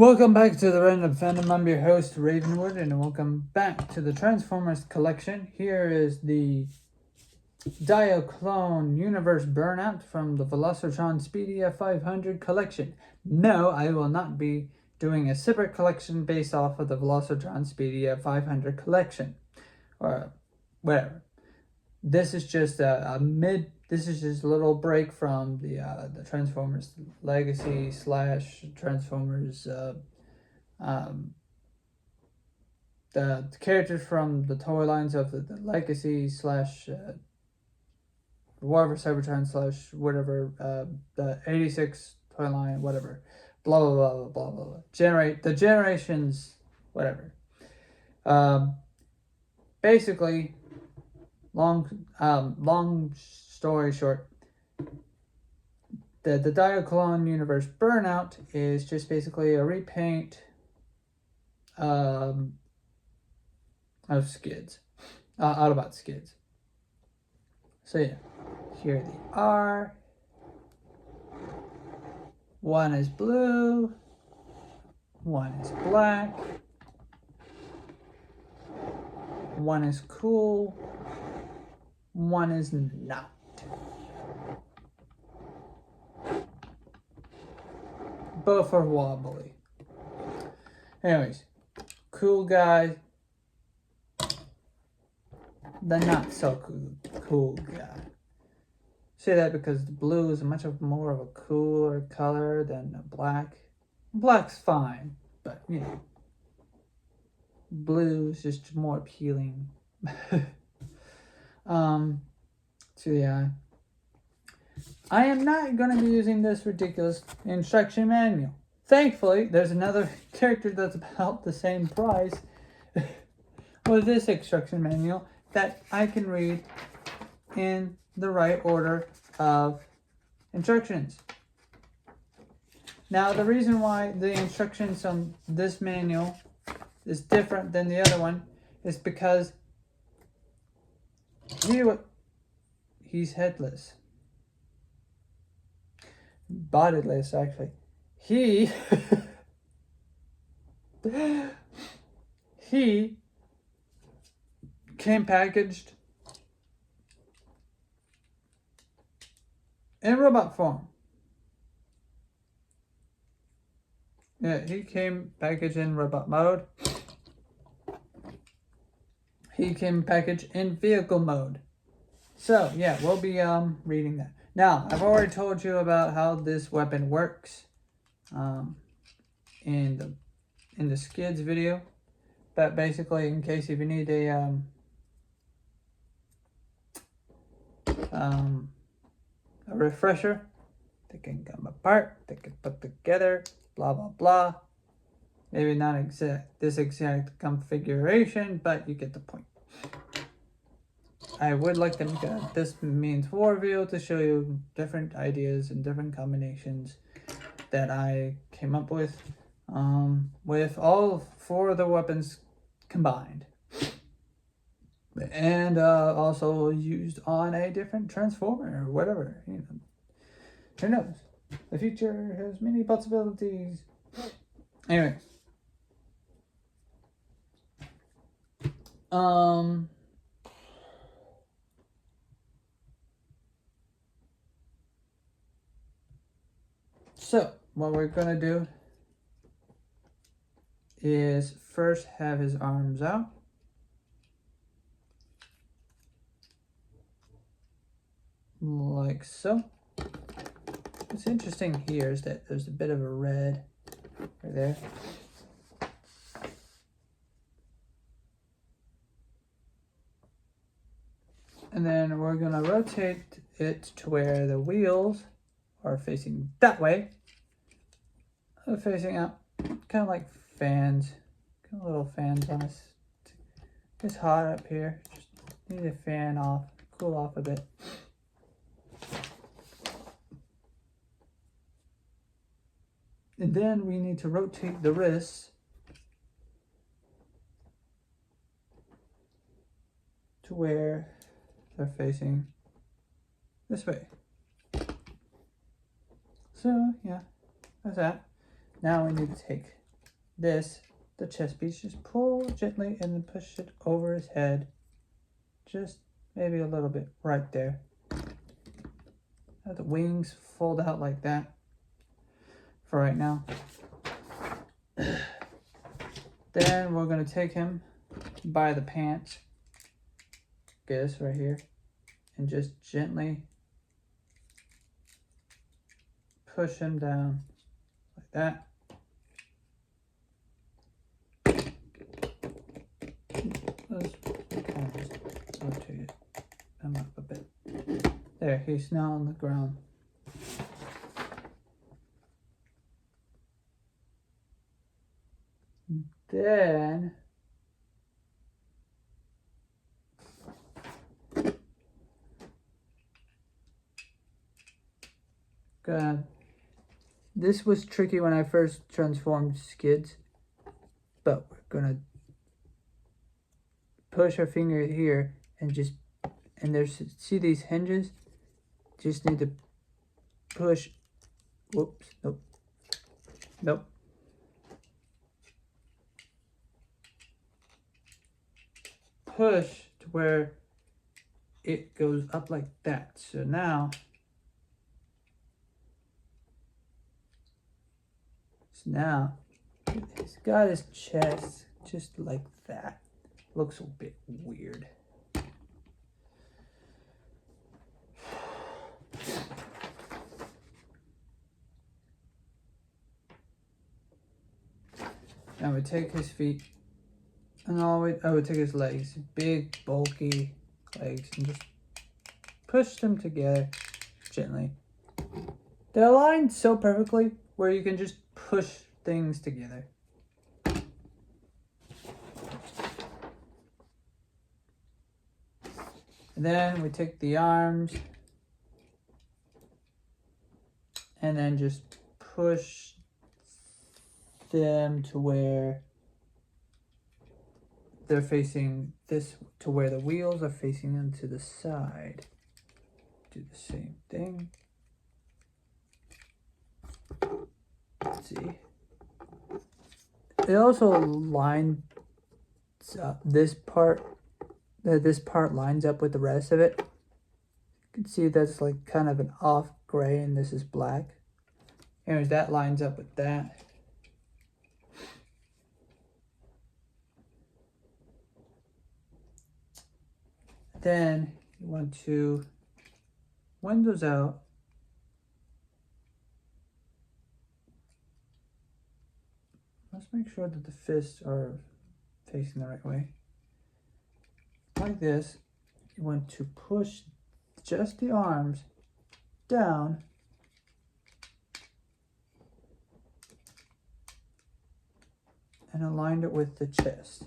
Welcome back to the Random Fandom. I'm your host, Ravenwood, and welcome back to the Transformers collection. Here is the Diaclone Universe Burnout from the Velocitron Speedia 500 collection. No, I will not be doing a separate collection based off of the Velocitron Speedia 500 collection, or whatever. This is just this is just a little break from the Transformers Legacy / Transformers the characters from the toy lines of the Legacy / whatever Cybertron / whatever the 86 toy line, whatever, blah blah blah blah blah blah. Generations, whatever. Basically, long story short, the Diaclone Universe Burnout is just basically a repaint of skids, Autobot skids. So yeah, here they are. One is blue, one is black, one is cool, one is not. Both are wobbly. Anyways, cool guy, the not so cool guy. Say that because the blue is much more of a cooler color than the black. Black's fine, but you know, blue is just more appealing to the eye. I am not going to be using this ridiculous instruction manual. Thankfully, there's another character that's about the same price with this instruction manual that I can read in the right order of instructions. Now, the reason why the instructions on this manual is different than the other one is because he's headless. Bodiless, actually. He came packaged in robot form. Yeah, he came packaged in robot mode. He came packaged in vehicle mode. So yeah, we'll be reading that. Now, I've already told you about how this weapon works in the skids video, but basically, in case if you need a refresher, they can come apart, they can put together, blah blah blah. Maybe not this exact configuration, but you get the point. I would like to make this means war video to show you different ideas and different combinations that I came up with all 4 of the weapons combined, and also used on a different Transformer or whatever. You know, who knows? The future has many possibilities. Anyway, so what we're gonna do is first have his arms out. Like so. What's interesting here is that there's a bit of a red right there. And then we're gonna rotate it to where the wheels are facing that way. Facing up, kind of like fans, kind of little fans on us. It's hot up here. Just need a fan off, cool off a bit. And then we need to rotate the wrists to where they're facing this way. So yeah, that's that. Now we need to take this, the chest piece, just pull gently and then push it over his head. Just maybe a little bit right there. Have the wings fold out like that for right now. Then we're going to take him by the pants, get this right here, and just gently push him down like that. Let's kind of just rotate him up a bit. There, he's now on the ground. Then God, this was tricky when I first transformed Skids, but we're gonna push our finger here and just, and there's, see these hinges? Just need to push. Whoops, nope, nope. Push to where it goes up like that. So now he's got his chest just like that. Looks a bit weird. Now we take his feet, and I would take his legs, big, bulky legs, and just push them together gently. They're aligned so perfectly where you can just push things together. And then we take the arms and then just push them to where they're facing this, to where the wheels are facing them to the side. Do the same thing. Let's see. It also lines up this part. This part lines up with the rest of it. You can see that's like kind of an off gray, and this is black. Anyways, that lines up with that. Then you want to windows out. Let's make sure that the fists are facing the right way. Like this. You want to push just the arms down and align it with the chest.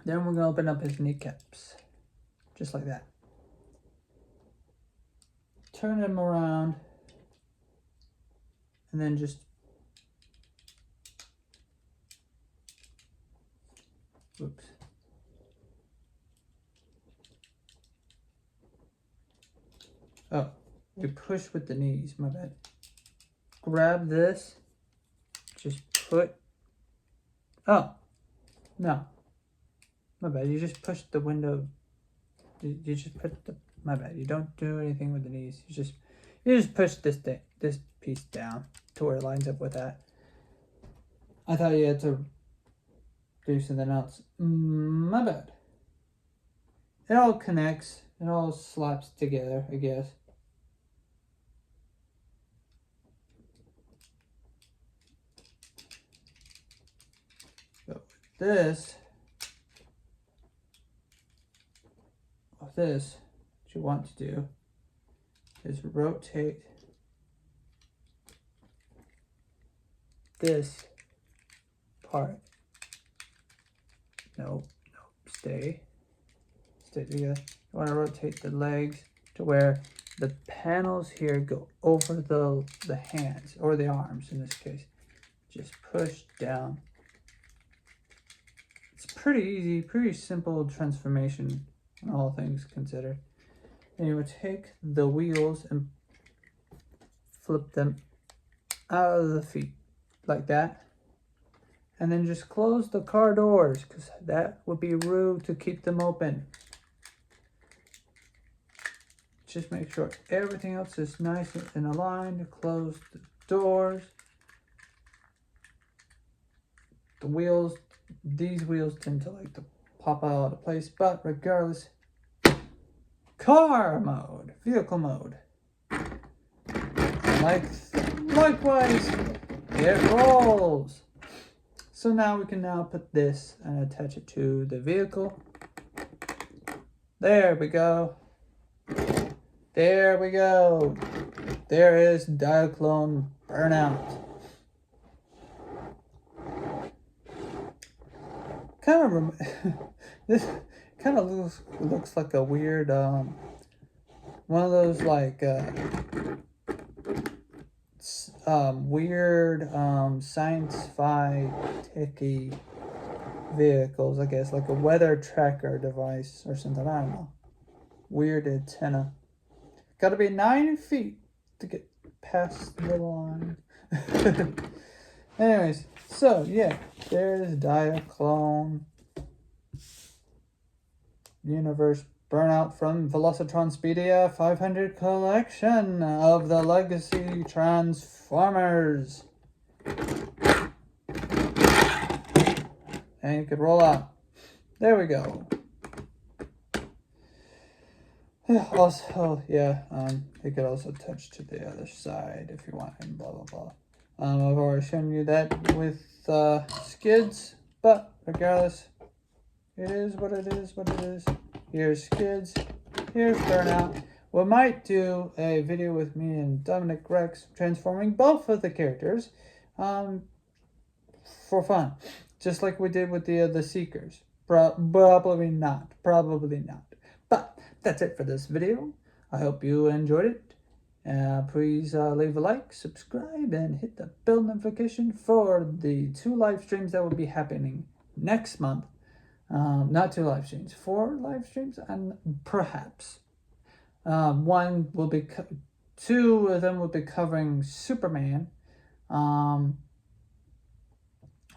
Then we're going to open up his kneecaps, just like that. Turn him around, and then just oops. Oh, we push with the knees, my bad. Grab this, just put, oh, no. My bad, you just push the window, you just put the, my bad, you don't do anything with the knees, you just push this piece down to where it lines up with that. I thought you had to do something else. My bad. It all connects, it all slaps together, I guess. So this, what you want to do is rotate this part. Nope, stay together. You want to rotate the legs to where the panels here go over the hands, or the arms in this case. Just push down. It's pretty easy, pretty simple transformation, all things considered. And you would take the wheels and flip them out of the feet like that. And then just close the car doors, because that would be rude to keep them open. Just make sure everything else is nice and aligned. Close the doors. The wheels, these wheels tend to like to pop out of place, but regardless, car mode, vehicle mode. Likewise, it rolls. So now we can now put this and attach it to the vehicle. There we go. There we go. There is Diaclone Burnout. This kind of looks like a weird one of those like weird science-fi techy vehicles, I guess, like a weather tracker device or something. I don't know. Weird antenna. Gotta be 9 feet to get past the line. Anyways, so yeah, there's Diaclone Universe Burnout from Velocitron Speedia 500 collection of the Legacy Transformers. And you could roll out. There we go. Also, yeah, you could also touch to the other side if you want, and blah blah blah. I've already shown you that with skids, but regardless, it is what it is. Here's skids, here's Burnout. We might do a video with me and Dominic Rex transforming both of the characters, for fun, just like we did with the Seekers. Probably not. But that's it for this video. I hope you enjoyed it. Please leave a like, subscribe, and hit the bell notification for the 2 live streams that will be happening next month. Not 2 live streams, 4 live streams, and perhaps one will be 2 of them will be covering Superman.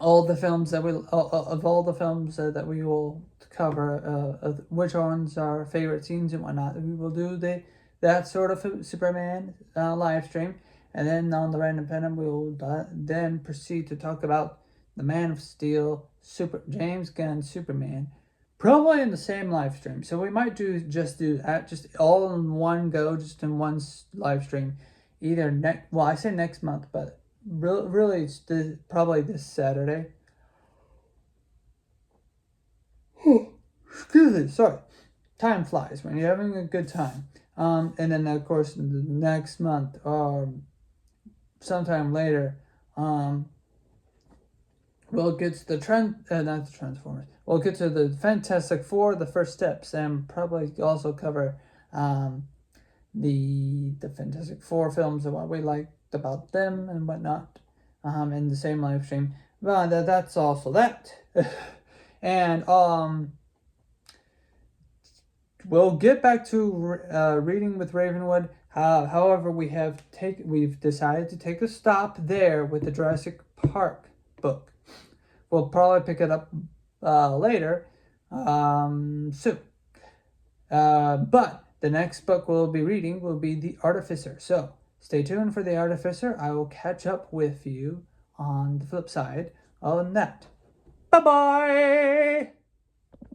All the films that that we will cover, which ones are our favorite scenes and whatnot. We will do that sort of Superman live stream, and then on the Random Pennant we will then proceed to talk about the Man of Steel, James Gunn Superman, probably in the same live stream. So we might just do that, just all in one go, just in one live stream, either I say next month, but really it's probably this Saturday. Excuse me, sorry. Time flies when you're having a good time. And then of course the next month or sometime later, we'll get to not the Transformers. We'll get to the Fantastic Four, the first steps, and probably also cover the Fantastic Four films and what we liked about them and whatnot, in the same live stream. Well, that's also that. And we'll get back to reading with Ravenwood. However, we've decided to take a stop there with the Jurassic Park book. We'll probably pick it up later, soon. But the next book we'll be reading will be The Artificer. So stay tuned for The Artificer. I will catch up with you on the flip side on that. Bye-bye!